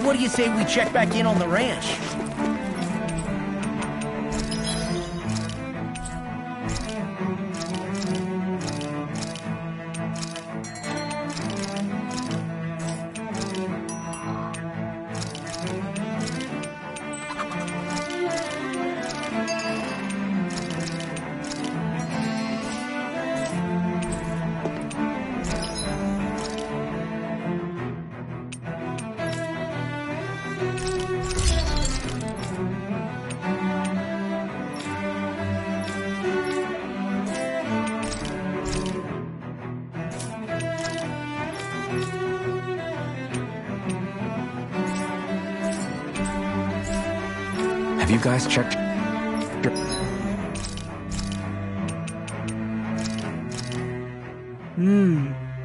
What do you say we check back in on the ranch? Have you guys checked?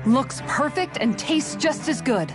Looks perfect and tastes just as good.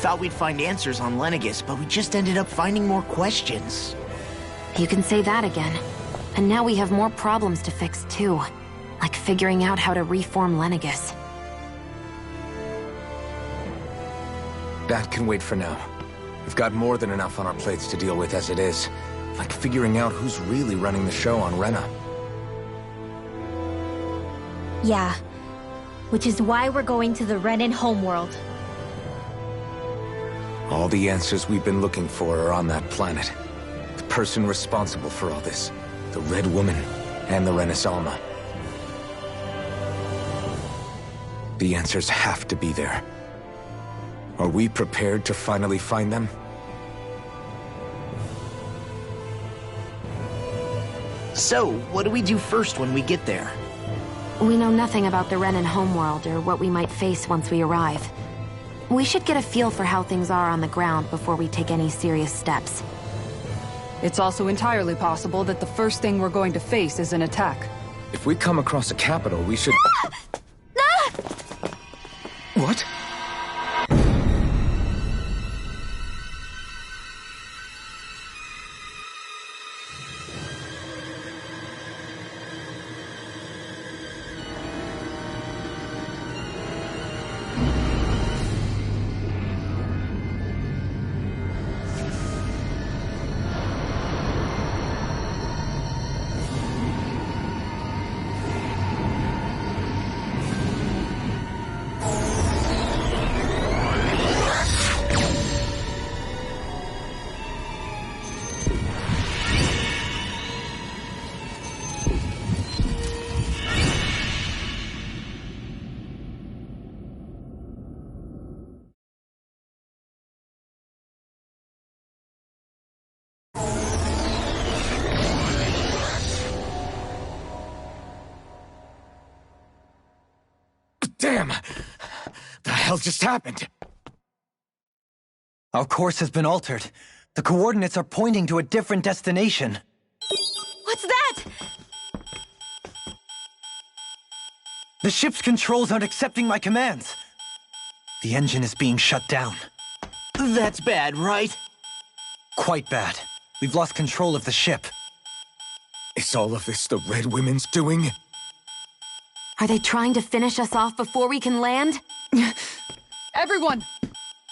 Thought we'd find answers on Lenegis, but we just ended up finding more questions. You can say that again. And now we have more problems to fix too. Like figuring out how to reform Lenegis. That can wait for now. We've got more than enough on our plates to deal with as it is. Like figuring out who's really running the show on Rena. Yeah. Which is why we're going to the Renan homeworld. All the answers we've been looking for are on that planet. The person responsible for all this. The Red Woman and the Renis Alma. The answers have to be there. Are we prepared to finally find them? So, what do we do first when we get there? We know nothing about the Renan homeworld or what we might face once we arrive. We should get a feel for how things are on the ground before we take any serious steps. It's also entirely possible that the first thing we're going to face is an attack. If we come across a capital, we should... What? Damn! The hell just happened? Our course has been altered. The coordinates are pointing to a different destination. What's that? The ship's controls aren't accepting my commands. The engine is being shut down. That's bad, right? Quite bad. We've lost control of the ship. Is all of this the Red Women's doing? Are they trying to finish us off before we can land? Everyone!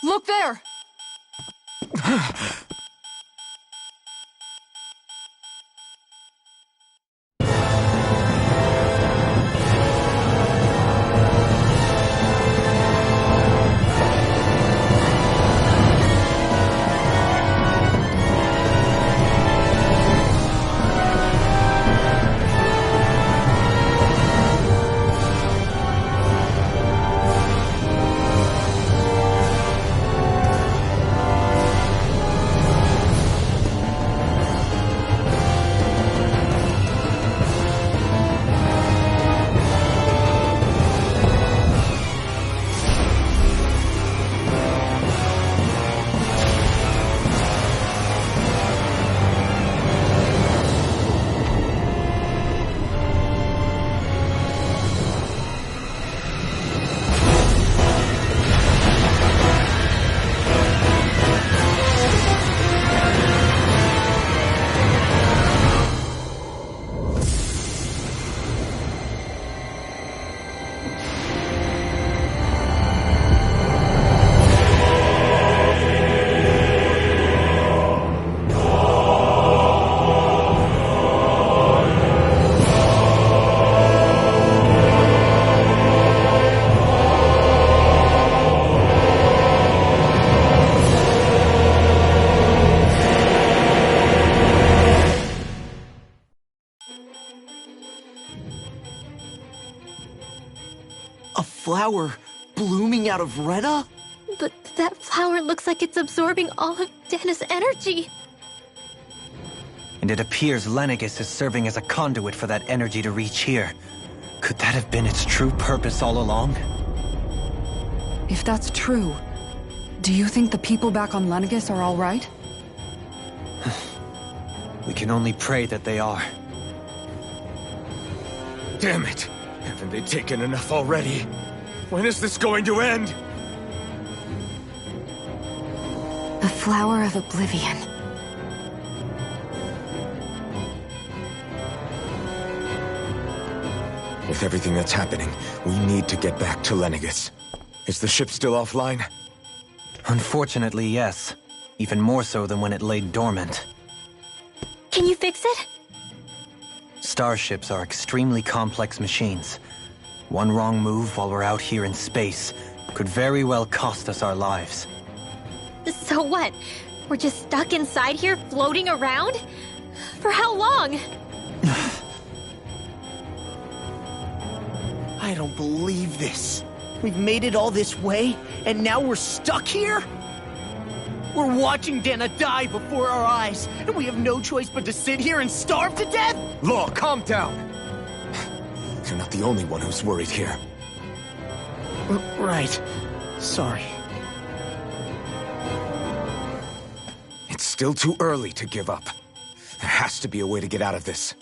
Look there! A flower blooming out of Rena? But that flower looks like it's absorbing all of Dana's energy. And it appears Lenegis is serving as a conduit for that energy to reach here. Could that have been its true purpose all along? If that's true, do you think the people back on Lenegis are all right? We can only pray that they are. Damn it! Haven't they taken enough already? When is this going to end? The Flower of Oblivion. With everything that's happening, we need to get back to Lenegis. Is the ship still offline? Unfortunately, yes. Even more so than when it lay dormant. Can you fix it? Starships are extremely complex machines. One wrong move while we're out here in space could very well cost us our lives. So what? We're just stuck inside here, floating around? For how long? I don't believe this. We've made it all this way, and now we're stuck here? We're watching Dana die before our eyes, and we have no choice but to sit here and starve to death? Law, calm down! You're not the only one who's worried here. Right. Sorry. It's still too early to give up. has to be a way to get out of this.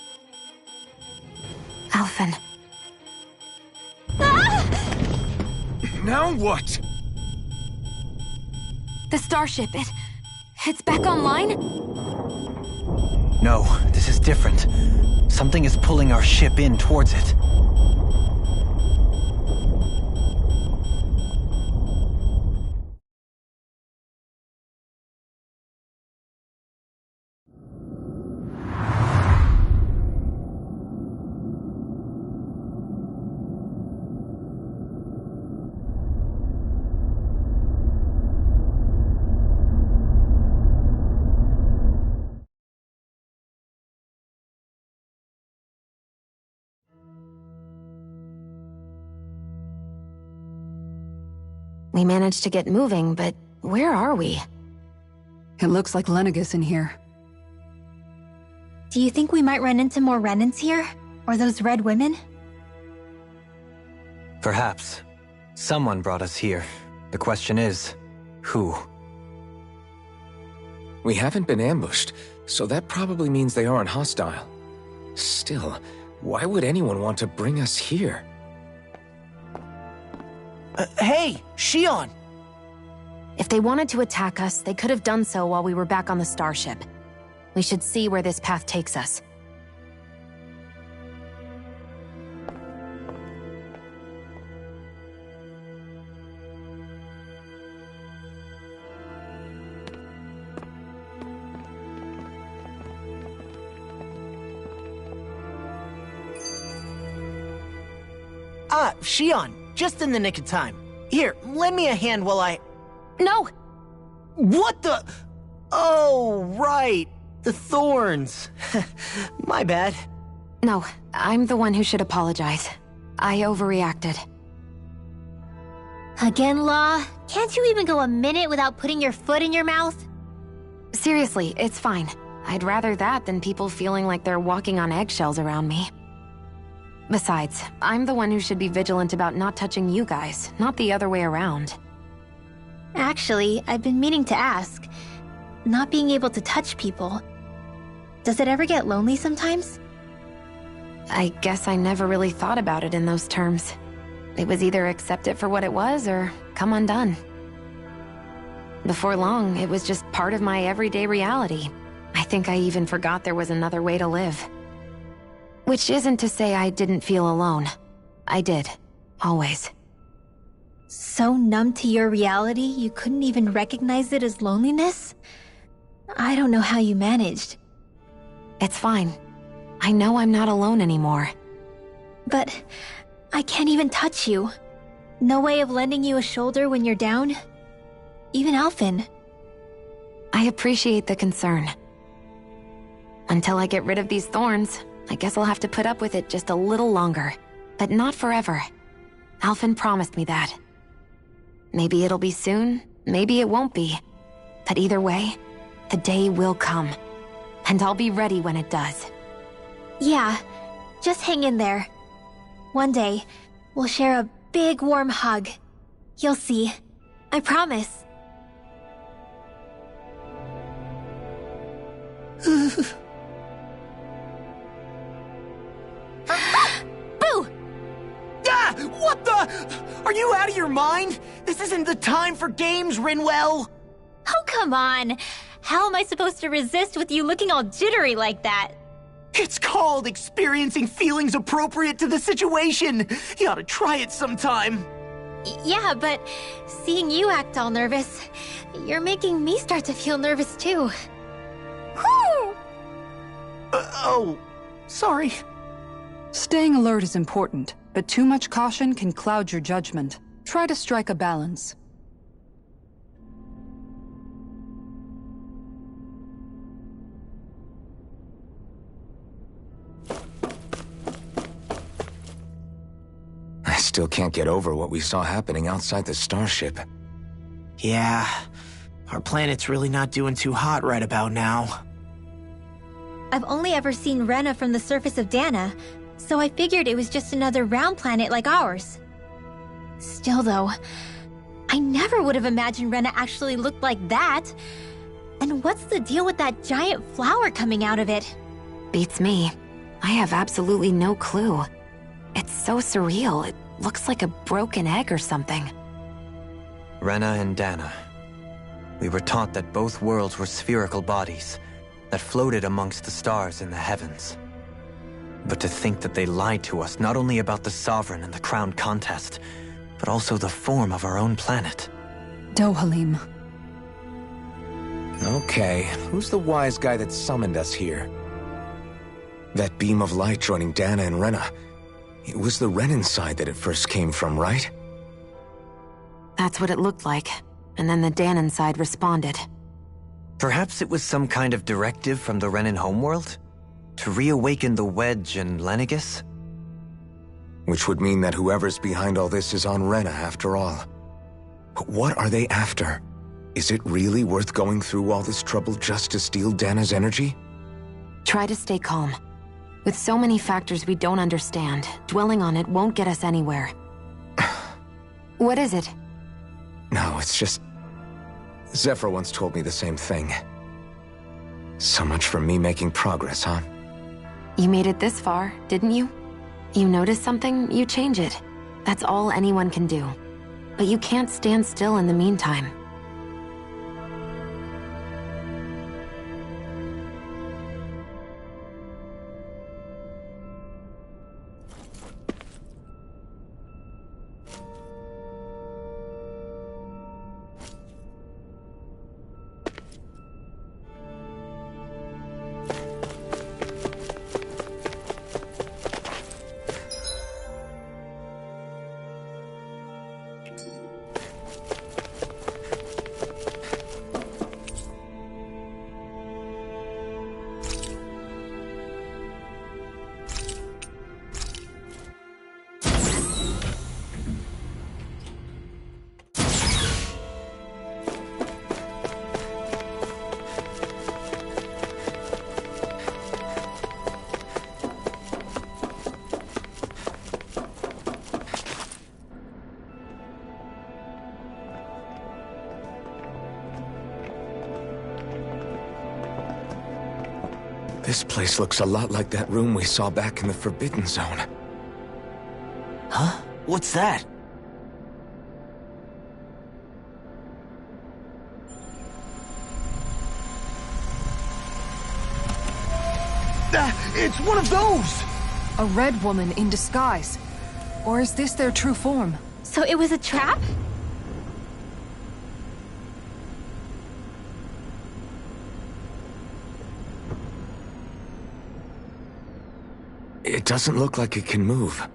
Alphen. Now what? The starship, it's back online? No, this is different. Something is pulling our ship in towards it. We managed to get moving, but where are we? It looks like Lenegis in here. Do you think we might run into more Renans here? Or those red women? Perhaps. Someone brought us here. The question is, who? We haven't been ambushed, so that probably means they aren't hostile. Still, why would anyone want to bring us here? Hey, Shion! If they wanted to attack us, they could have done so while we were back on the starship. We should see where this path takes us. Shion, just in the nick of time. Here, lend me a hand while I... No! What the... Oh, right. The thorns. My bad. No, I'm the one who should apologize. I overreacted. Again, Law? Can't you even go a minute without putting your foot in your mouth? Seriously, it's fine. I'd rather that than people feeling like they're walking on eggshells around me. Besides, I'm the one who should be vigilant about not touching you guys, not the other way around. Actually, I've been meaning to ask. Not being able to touch people. Does it ever get lonely sometimes? I guess I never really thought about it in those terms. It was either accept it for what it was or come undone. Before long, it was just part of my everyday reality. I think I even forgot there was another way to live. Which isn't to say I didn't feel alone. I did. Always. So numb to your reality, you couldn't even recognize it as loneliness? I don't know how you managed. It's fine. I know I'm not alone anymore. But I can't even touch you. No way of lending you a shoulder when you're down? Even Alphen. I appreciate the concern. Until I get rid of these thorns, I guess I'll have to put up with it just a little longer. But not forever. Alphen promised me that. Maybe it'll be soon, maybe it won't be. But either way, the day will come. And I'll be ready when it does. Yeah, just hang in there. One day, we'll share a big warm hug. You'll see. I promise. Boo! Ah! What the? Are you out of your mind? This isn't the time for games, Rinwell! Oh, come on. How am I supposed to resist with you looking all jittery like that? It's called experiencing feelings appropriate to the situation. You ought to try it sometime. Yeah, but seeing you act all nervous, you're making me start to feel nervous too. Whew! Oh, sorry. Staying alert is important, but too much caution can cloud your judgment. Try to strike a balance. I still can't get over what we saw happening outside the starship. Yeah, our planet's really not doing too hot right about now. I've only ever seen Rena from the surface of Dana, so I figured it was just another round planet like ours. Still though, I never would have imagined Rena actually looked like that. And what's the deal with that giant flower coming out of it? Beats me. I have absolutely no clue. It's so surreal. It looks like a broken egg or something. Rena and Dana. We were taught that both worlds were spherical bodies that floated amongst the stars in the heavens. But to think that they lied to us not only about the Sovereign and the Crown contest, but also the form of our own planet. Dohalim. Okay, who's the wise guy that summoned us here? That beam of light joining Dana and Rena. It was the Renan side that it first came from, right? That's what it looked like. And then the Danon side responded. Perhaps it was some kind of directive from the Renan homeworld? To reawaken the Wedge and Lenegis? Which would mean that whoever's behind all this is on Rena after all. But what are they after? Is it really worth going through all this trouble just to steal Dana's energy? Try to stay calm. With so many factors we don't understand, dwelling on it won't get us anywhere. What is it? No, it's just... Zephyr once told me the same thing. So much for me making progress, huh? You made it this far, didn't you? You notice something, you change it. That's all anyone can do. But you can't stand still in the meantime. This place looks a lot like that room we saw back in the Forbidden Zone. Huh? What's that? It's one of those! A red woman in disguise. Or is this their true form? So it was a trap? It doesn't look like it can move.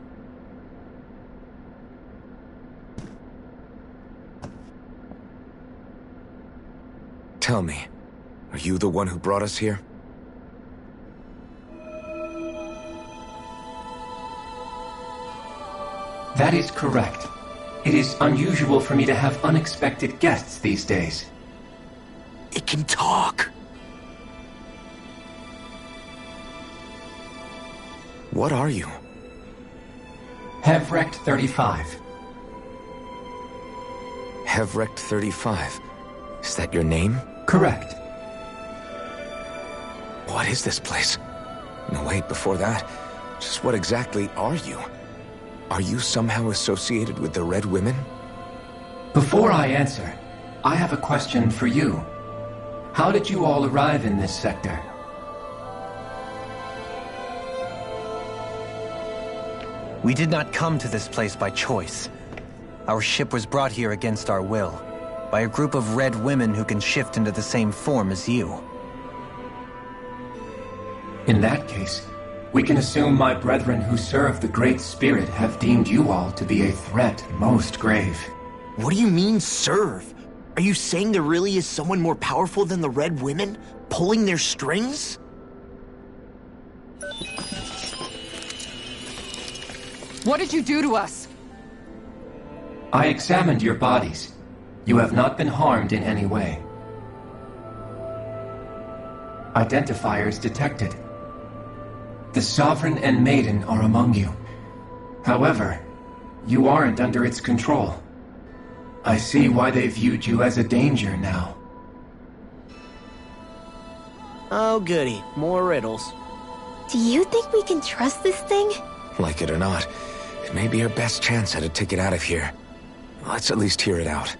Tell me, are you the one who brought us here? That is correct. It is unusual for me to have unexpected guests these days. It can talk. What are you? Hevrect 35. Hevrect 35. Is that your name? Correct. What is this place? No, wait, before that, just what exactly are you? Are you somehow associated with the Red Women? Before I answer, I have a question for you. How did you all arrive in this sector? We did not come to this place by choice. Our ship was brought here against our will, by a group of red women who can shift into the same form as you. In that case, we can assume my brethren who serve the Great Spirit have deemed you all to be a threat most grave. What do you mean, serve? Are you saying there really is someone more powerful than the Red Women, pulling their strings? What did you do to us? I examined your bodies. You have not been harmed in any way. Identifiers detected. The Sovereign and Maiden are among you. However, you aren't under its control. I see why they viewed you as a danger now. Oh goody, more riddles. Do you think we can trust this thing? Like it or not, it may be our best chance at a ticket out of here. Let's at least hear it out.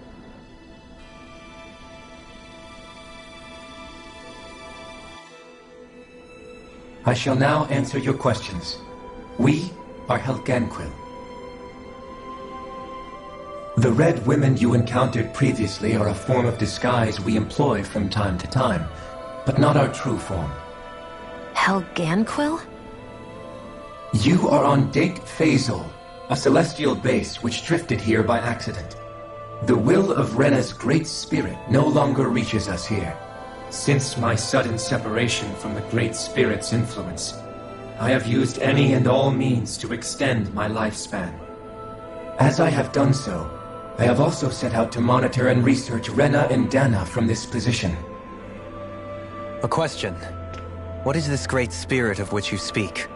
I shall now answer your questions. We are Helganquil. The red women you encountered previously are a form of disguise we employ from time to time, but not our true form. Helganquil? You are on Date Phasol, a celestial base which drifted here by accident. The will of Rena's great spirit no longer reaches us here. Since my sudden separation from the Great Spirit's influence, I have used any and all means to extend my lifespan. As I have done so, I have also set out to monitor and research Rena and Dana from this position. A question. What is this Great Spirit of which you speak?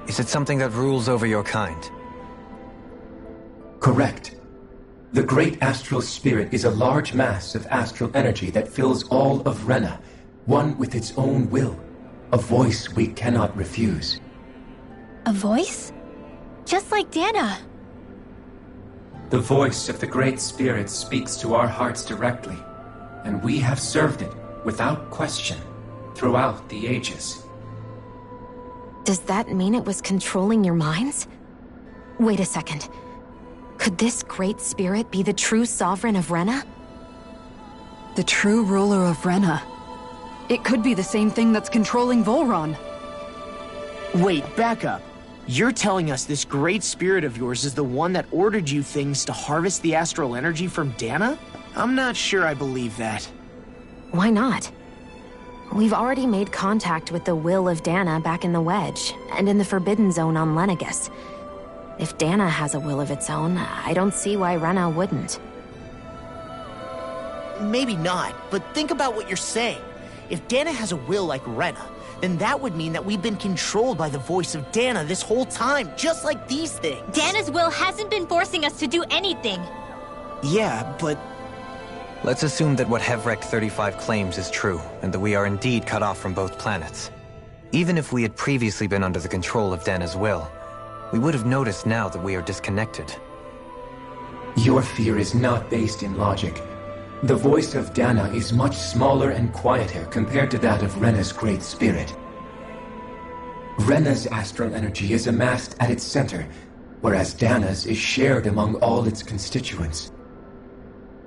Is it something that rules over your kind? Correct. The Great Astral Spirit is a large mass of astral energy that fills all of Rena, one with its own will, a voice we cannot refuse. A voice? Just like Dana. The voice of the Great Spirit speaks to our hearts directly, and we have served it without question throughout the ages. Does that mean it was controlling your minds? Wait a second. Could this Great Spirit be the true sovereign of Rena? The true ruler of Rena. It could be the same thing that's controlling Volron. Wait, back up. You're telling us this great spirit of yours is the one that ordered you things to harvest the astral energy from Dana? I'm not sure I believe that. Why not? We've already made contact with the will of Dana back in the Wedge, and in the Forbidden Zone on Lenegus. If Dana has a will of its own, I don't see why Rena wouldn't. Maybe not, but think about what you're saying. If Dana has a will like Rena, then that would mean that we've been controlled by the voice of Dana this whole time, just like these things. Dana's will hasn't been forcing us to do anything. Yeah, but... Let's assume that what Hevrect 35 claims is true, and that we are indeed cut off from both planets. Even if we had previously been under the control of Dana's will, we would have noticed now that we are disconnected. Your fear is not based in logic. The voice of Dana is much smaller and quieter compared to that of Rena's Great Spirit. Rena's astral energy is amassed at its center, whereas Dana's is shared among all its constituents.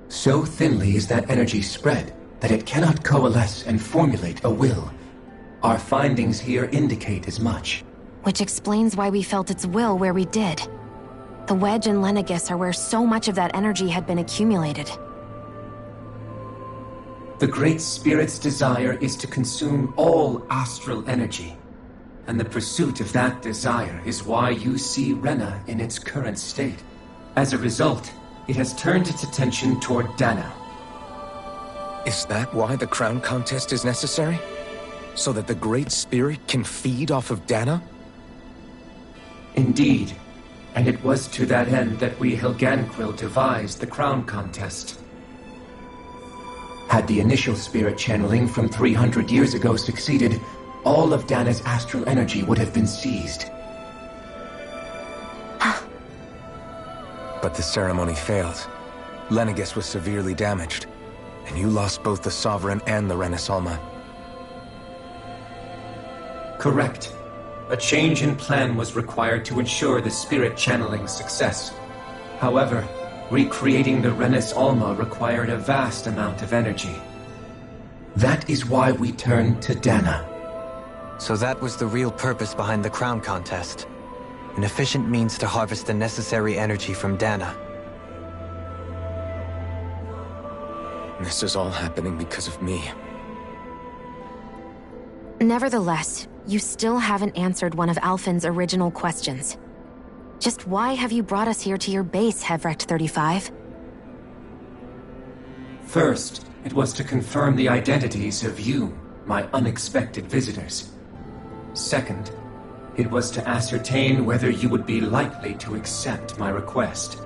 So thinly is that energy spread that it cannot coalesce and formulate a will. Our findings here indicate as much. Which explains why we felt its will where we did. The Wedge and Lenegus are where so much of that energy had been accumulated. The Great Spirit's desire is to consume all astral energy, and the pursuit of that desire is why you see Rena in its current state. As a result, it has turned its attention toward Dana. Is that why the crown contest is necessary? So that the Great Spirit can feed off of Dana? Indeed, and it was to that end that we Helganquil devised the crown contest. Had the initial spirit channeling from 300 years ago succeeded, all of Dana's astral energy would have been seized. But the ceremony failed. Lenegus was severely damaged, and you lost both the Sovereign and the Renasolma. Correct. A change in plan was required to ensure the spirit channeling's success. However, recreating the Renasolma required a vast amount of energy. That is why we turned to Dana. So that was the real purpose behind the crown contest. An efficient means to harvest the necessary energy from Dana. This is all happening because of me. Nevertheless, you still haven't answered one of Alphen's original questions. Just why have you brought us here to your base, Hevrect 35? First, it was to confirm the identities of you, my unexpected visitors. Second, it was to ascertain whether you would be likely to accept my request.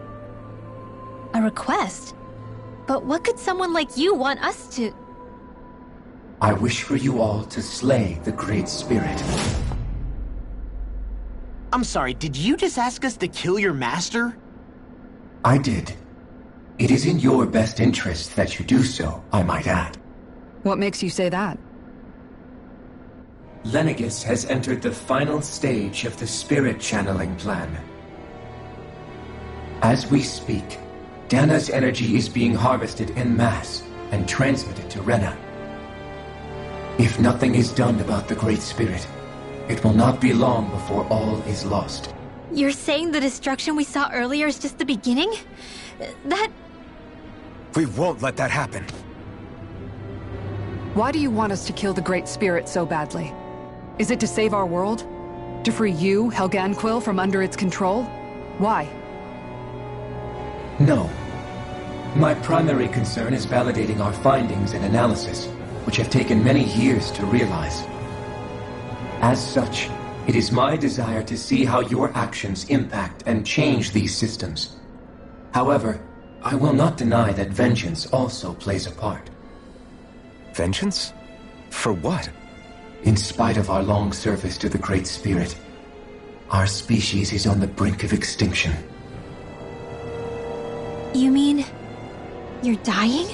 A request? But what could someone like you want us to... I wish for you all to slay the Great Spirit. I'm sorry, did you just ask us to kill your master? I did. It is in your best interest that you do so, I might add. What makes you say that? Lenegis has entered the final stage of the spirit channeling plan. As we speak, Dana's energy is being harvested en masse and transmitted to Rena. If nothing is done about the Great Spirit, it will not be long before all is lost. You're saying the destruction we saw earlier is just the beginning? That... We won't let that happen. Why do you want us to kill the Great Spirit so badly? Is it to save our world? To free you, Helganquil, from under its control? Why? No. My primary concern is validating our findings and analysis, which have taken many years to realize. As such, it is my desire to see how your actions impact and change these systems. However, I will not deny that vengeance also plays a part. Vengeance? For what? In spite of our long service to the Great Spirit, our species is on the brink of extinction. You mean... you're dying?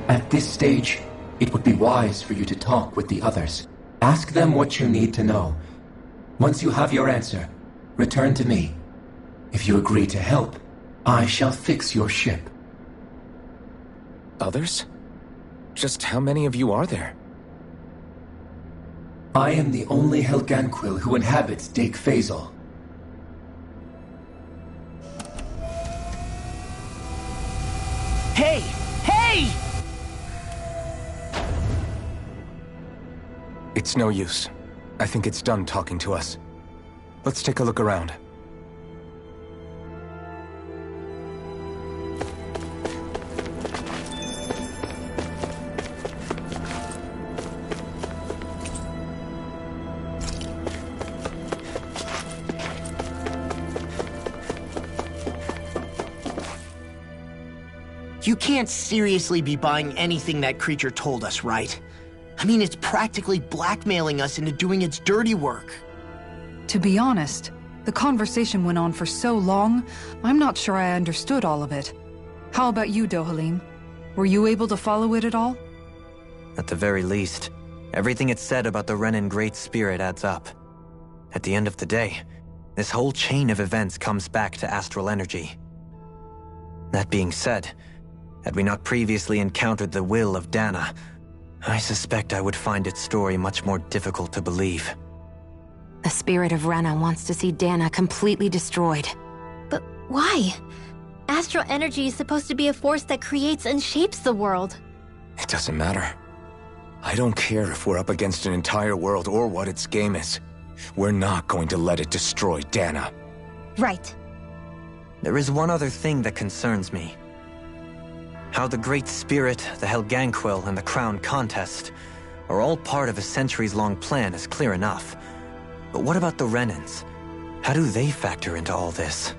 At this stage, it would be wise for you to talk with the others. Ask them what you need to know. Once you have your answer, return to me. If you agree to help, I shall fix your ship. Others? Just how many of you are there? I am the only Helganquil who inhabits Dake Faisal. Hey! Hey! It's no use. I think it's done talking to us. Let's take a look around. You can't seriously be buying anything that creature told us, right? I mean, it's practically blackmailing us into doing its dirty work. To be honest, the conversation went on for so long, I'm not sure I understood all of it. How about you, Dohalim? Were you able to follow it at all? At the very least, everything it said about the Renan Great Spirit adds up. At the end of the day, this whole chain of events comes back to astral energy. That being said, had we not previously encountered the will of Dana, I suspect I would find its story much more difficult to believe. The spirit of Rena wants to see Dana completely destroyed. But why? Astral energy is supposed to be a force that creates and shapes the world. It doesn't matter. I don't care if we're up against an entire world or what its game is. We're not going to let it destroy Dana. Right. There is one other thing that concerns me. How the Great Spirit, the Helganquil, and the Crown Contest are all part of a centuries-long plan is clear enough. But what about the Renans? How do they factor into all this?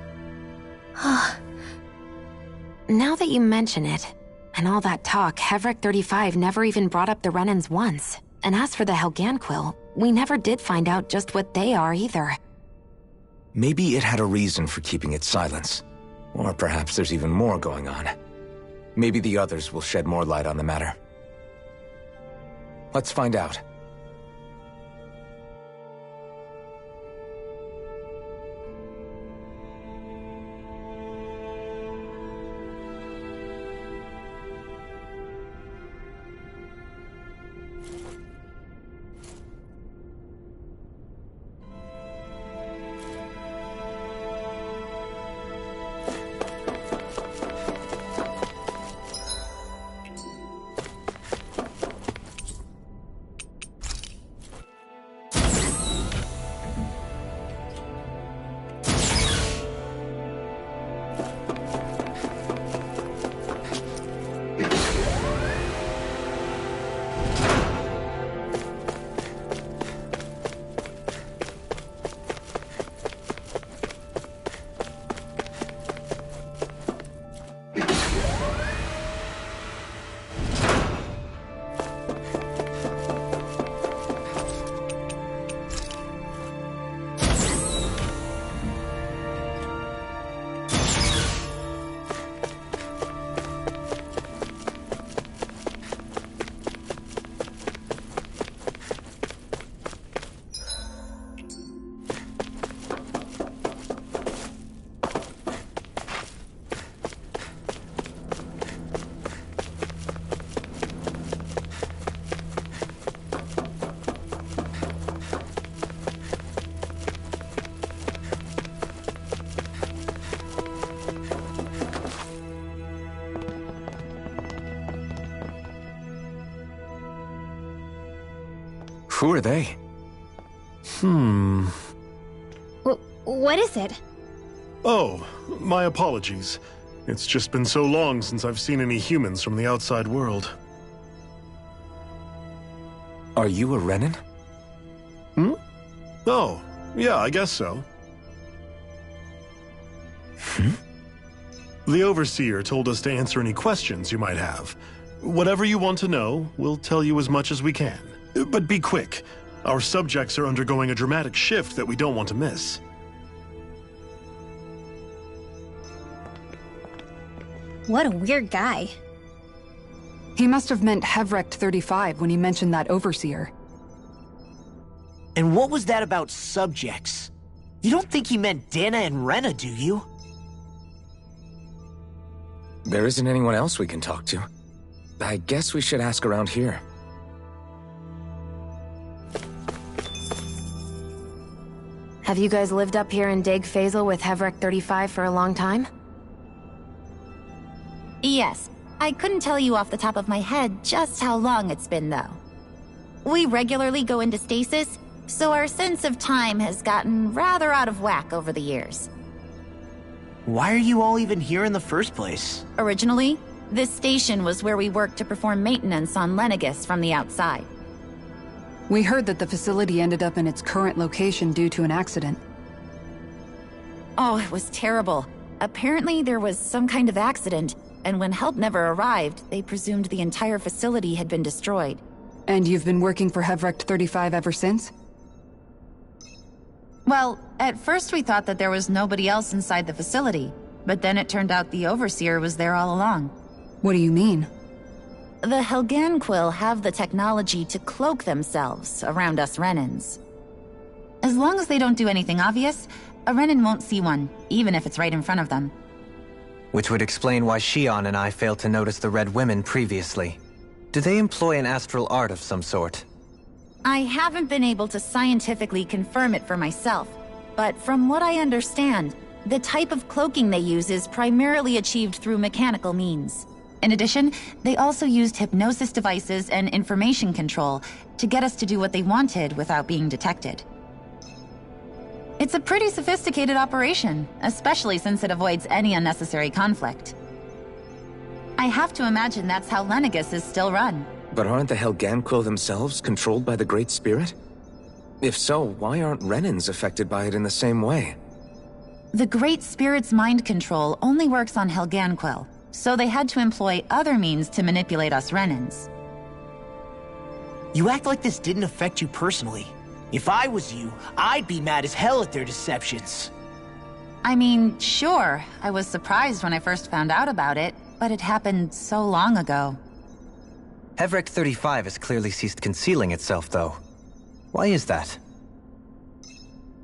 Now that you mention it, and all that talk, Hevric 35 never even brought up the Renans once. And as for the Helganquil, we never did find out just what they are either. Maybe it had a reason for keeping its silence. Or perhaps there's even more going on. Maybe the others will shed more light on the matter. Let's find out. Who are they? What is it? Oh, my apologies. It's just been so long since I've seen any humans from the outside world. Are you a Renan? Oh, yeah, I guess so. The Overseer told us to answer any questions you might have. Whatever you want to know, we'll tell you as much as we can. But be quick. Our subjects are undergoing a dramatic shift that we don't want to miss. What a weird guy. He must have meant Hevrecht 35 when he mentioned that Overseer. And what was that about subjects? You don't think he meant Dana and Rena, do you? There isn't anyone else we can talk to. I guess we should ask around here. Have you guys lived up here in Deg Fazel with Hevrecht 35 for a long time? Yes. I couldn't tell you off the top of my head just how long it's been, though. We regularly go into stasis, so our sense of time has gotten rather out of whack over the years. Why are you all even here in the first place? Originally, this station was where we worked to perform maintenance on Lenegis from the outside. We heard that the facility ended up in its current location due to an accident. Oh, it was terrible. Apparently there was some kind of accident, and when help never arrived, they presumed the entire facility had been destroyed. And you've been working for Hevrecht 35 ever since? Well, at first we thought that there was nobody else inside the facility, but then it turned out the Overseer was there all along. What do you mean? The Helganquil have the technology to cloak themselves around us Renans. As long as they don't do anything obvious, a Renan won't see one, even if it's right in front of them. Which would explain why Shion and I failed to notice the Red Women previously. Do they employ an astral art of some sort? I haven't been able to scientifically confirm it for myself, but from what I understand, the type of cloaking they use is primarily achieved through mechanical means. In addition, they also used hypnosis devices and information control to get us to do what they wanted without being detected. It's a pretty sophisticated operation, especially since it avoids any unnecessary conflict. I have to imagine that's how Lenegis is still run. But aren't the Helganquil themselves controlled by the Great Spirit? If so, why aren't Renans affected by it in the same way? The Great Spirit's mind control only works on Helganquil, so they had to employ other means to manipulate us Renans. You act like this didn't affect you personally. If I was you, I'd be mad as hell at their deceptions. I mean, sure, I was surprised when I first found out about it, but it happened so long ago. Hevrecht 35 has clearly ceased concealing itself, though. Why is that?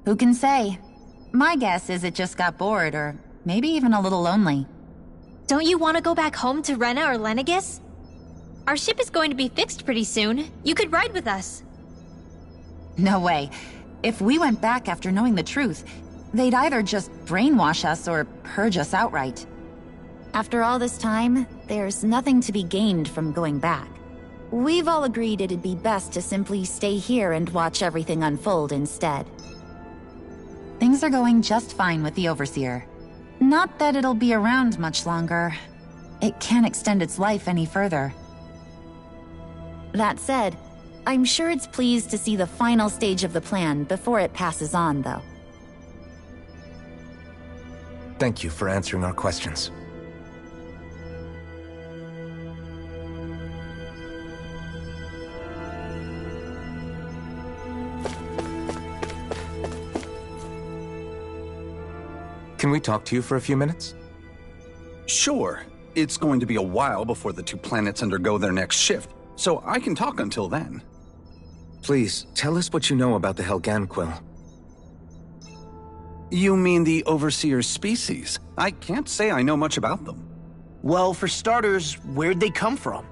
Who can say? My guess is it just got bored, or maybe even a little lonely. Don't you want to go back home to Rena or Lenegis? Our ship is going to be fixed pretty soon. You could ride with us. No way. If we went back after knowing the truth, they'd either just brainwash us or purge us outright. After all this time, there's nothing to be gained from going back. We've all agreed it'd be best to simply stay here and watch everything unfold instead. Things are going just fine with the Overseer. Not that it'll be around much longer. It can't extend its life any further. That said, I'm sure it's pleased to see the final stage of the plan before it passes on, though. Thank you for answering our questions. Can we talk to you for a few minutes? Sure. It's going to be a while before the two planets undergo their next shift, so I can talk until then. Please, tell us what you know about the Helganquil. You mean the Overseer's species? I can't say I know much about them. Well, for starters, where'd they come from?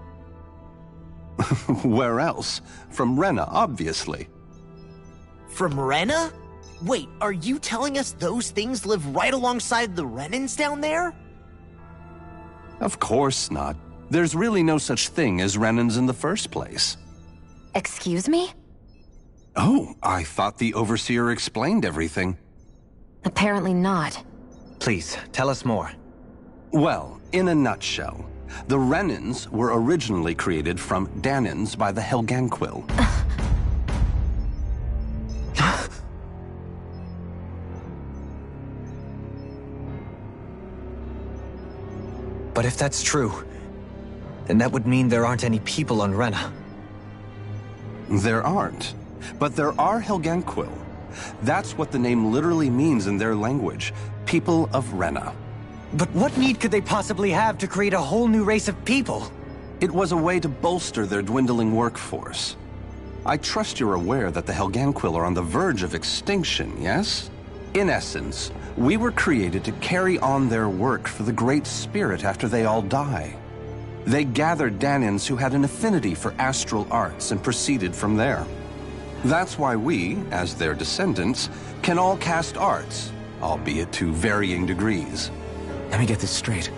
Where else? From Rena, obviously. From Rena? Wait, are you telling us those things live right alongside the Renans down there? Of course not. There's really no such thing as Renans in the first place. Excuse me? Oh, I thought the Overseer explained everything. Apparently not. Please, tell us more. Well, in a nutshell, the Renans were originally created from Danans by the Helganquil. But if that's true, then that would mean there aren't any people on Rena. There aren't. But there are Helganquil. That's what the name literally means in their language. People of Rena. But what need could they possibly have to create a whole new race of people? It was a way to bolster their dwindling workforce. I trust you're aware that the Helganquil are on the verge of extinction, yes? In essence, we were created to carry on their work for the Great Spirit after they all die. They gathered Danans who had an affinity for astral arts and proceeded from there. That's why we, as their descendants, can all cast arts, albeit to varying degrees. Let me get this straight.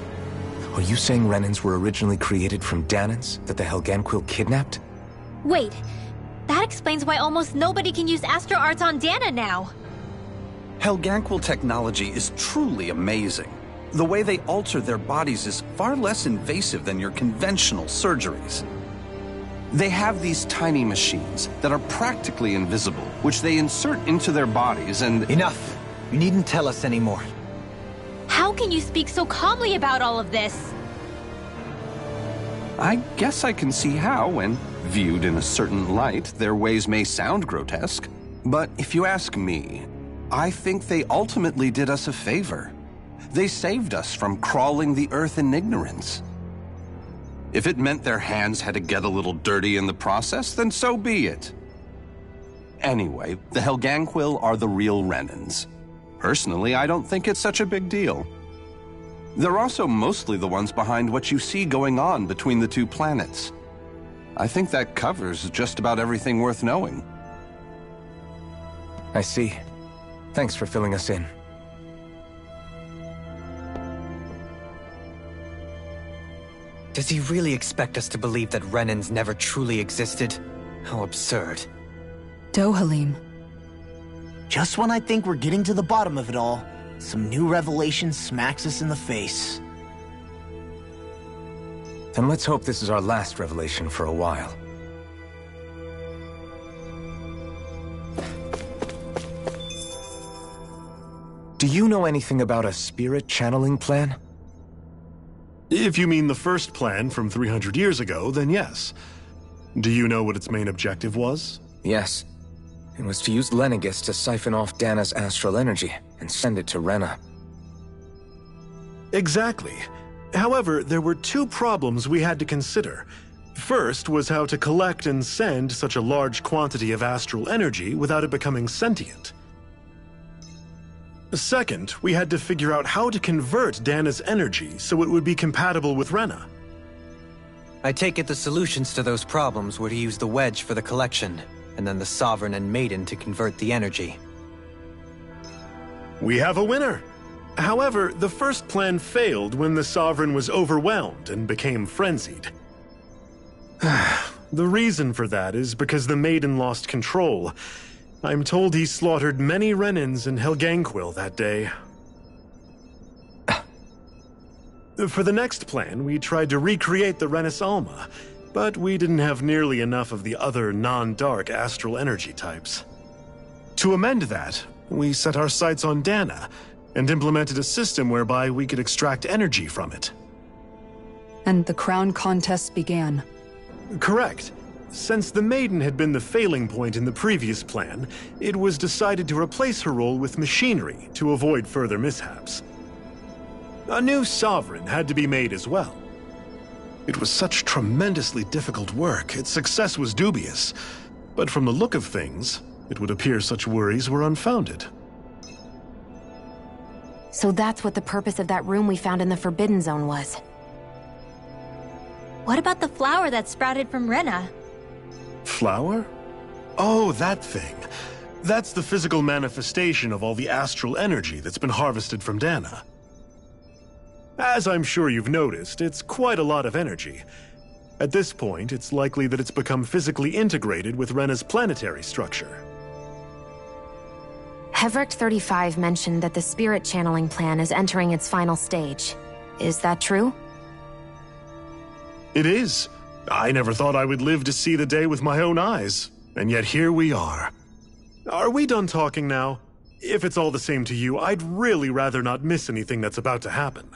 Are you saying Renans were originally created from Danans that the Helganquil kidnapped? Wait, that explains why almost nobody can use astral arts on Dana now. Helganquil technology is truly amazing. The way they alter their bodies is far less invasive than your conventional surgeries. They have these tiny machines that are practically invisible, which they insert into their bodies and— Enough! You needn't tell us anymore. How can you speak so calmly about all of this? I guess I can see how, when viewed in a certain light, their ways may sound grotesque. But if you ask me, I think they ultimately did us a favor. They saved us from crawling the earth in ignorance. If it meant their hands had to get a little dirty in the process, then so be it. Anyway, the Helganquil are the real Renans. Personally, I don't think it's such a big deal. They're also mostly the ones behind what you see going on between the two planets. I think that covers just about everything worth knowing. I see. Thanks for filling us in. Does he really expect us to believe that Renans never truly existed? How absurd. Dohalim. Just when I think we're getting to the bottom of it all, some new revelation smacks us in the face. Then let's hope this is our last revelation for a while. Do you know anything about a spirit channeling plan? If you mean the first plan from 300 years ago, then yes. Do you know what its main objective was? Yes. It was to use Lenegis to siphon off Dana's astral energy and send it to Rena. Exactly. However, there were two problems we had to consider. First was how to collect and send such a large quantity of astral energy without it becoming sentient. Second, we had to figure out how to convert Dana's energy so it would be compatible with Rena. I take it the solutions to those problems were to use the wedge for the collection, and then the Sovereign and Maiden to convert the energy. We have a winner! However, the first plan failed when the Sovereign was overwhelmed and became frenzied. The reason for that is because the Maiden lost control. I'm told he slaughtered many Renans and Helganquil that day. For the next plan, we tried to recreate the Renis Alma, but we didn't have nearly enough of the other non-dark astral energy types. To amend that, we set our sights on Dana, and implemented a system whereby we could extract energy from it. And the crown contest began. Correct. Since the Maiden had been the failing point in the previous plan, it was decided to replace her role with machinery to avoid further mishaps. A new Sovereign had to be made as well. It was such tremendously difficult work, its success was dubious. But from the look of things, it would appear such worries were unfounded. So that's what the purpose of that room we found in the Forbidden Zone was. What about the flower that sprouted from Rena? Flower? Oh, that thing. That's the physical manifestation of all the astral energy that's been harvested from Dana. As I'm sure you've noticed, it's quite a lot of energy. At this point, it's likely that it's become physically integrated with Rena's planetary structure. Hevric 35 mentioned that the spirit channeling plan is entering its final stage. Is that true? It is. I never thought I would live to see the day with my own eyes, and yet here we are. Are we done talking now? If it's all the same to you, I'd really rather not miss anything that's about to happen.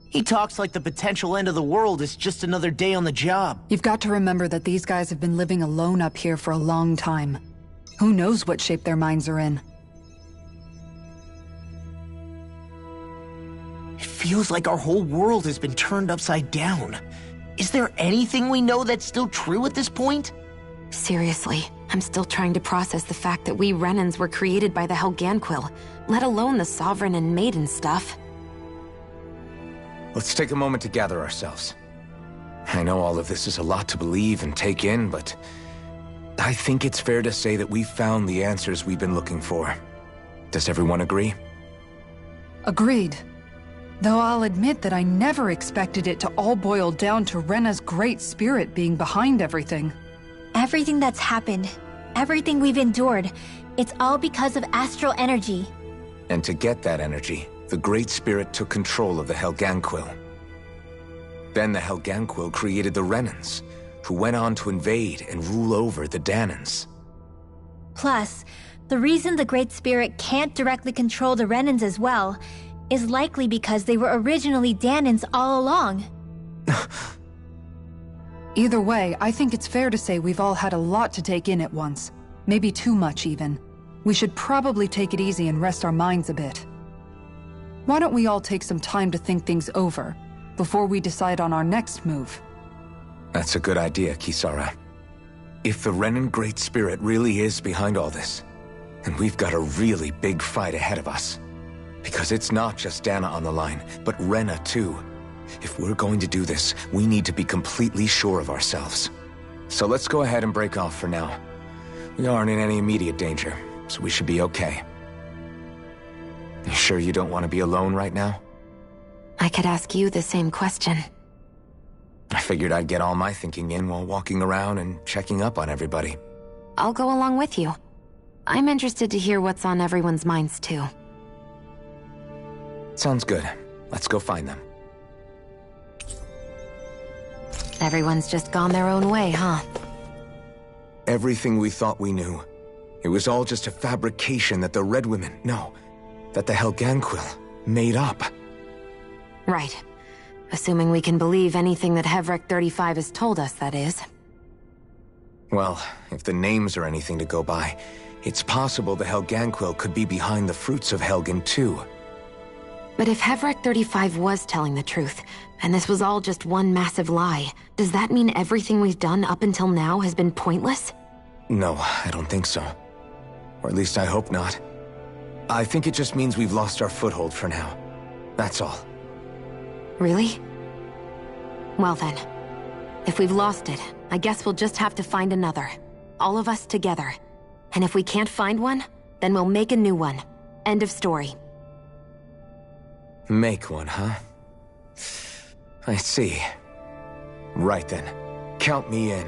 He talks like the potential end of the world is just another day on the job. You've got to remember that these guys have been living alone up here for a long time. Who knows what shape their minds are in? It feels like our whole world has been turned upside down. Is there anything we know that's still true at this point? Seriously, I'm still trying to process the fact that we Renans were created by the Helganquil, let alone the Sovereign and Maiden stuff. Let's take a moment to gather ourselves. I know all of this is a lot to believe and take in, but I think it's fair to say that we've found the answers we've been looking for. Does everyone agree? Agreed. Though I'll admit that I never expected it to all boil down to Rena's great spirit being behind everything. Everything that's happened, everything we've endured, it's all because of astral energy. And to get that energy, the Great Spirit took control of the Helganquil. Then the Helganquil created the Renans, who went on to invade and rule over the Dahnans. Plus, the reason the Great Spirit can't directly control the Renans as well is likely because they were originally Dahnans all along. Either way, I think it's fair to say we've all had a lot to take in at once. Maybe too much, even. We should probably take it easy and rest our minds a bit. Why don't we all take some time to think things over, before we decide on our next move? That's a good idea, Kisara. If the Renan Great Spirit really is behind all this, then we've got a really big fight ahead of us. Because it's not just Dana on the line, but Rena too. If we're going to do this, we need to be completely sure of ourselves. So let's go ahead and break off for now. We aren't in any immediate danger, so we should be okay. You sure you don't want to be alone right now? I could ask you the same question. I figured I'd get all my thinking in while walking around and checking up on everybody. I'll go along with you. I'm interested to hear what's on everyone's minds too. Sounds good. Let's go find them. Everyone's just gone their own way, huh? Everything we thought we knew. It was all just a fabrication that the Red Women, no, that the Helganquil made up. Right. Assuming we can believe anything that Hevric 35 has told us, that is. Well, if the names are anything to go by, it's possible the Helganquil could be behind the fruits of Helgen too. But if Hevric 35 was telling the truth, and this was all just one massive lie, does that mean everything we've done up until now has been pointless? No, I don't think so. Or at least I hope not. I think it just means we've lost our foothold for now. That's all. Really? Well then, if we've lost it, I guess we'll just have to find another. All of us together. And if we can't find one, then we'll make a new one. End of story. Make one, huh? I see. Right then. Count me in.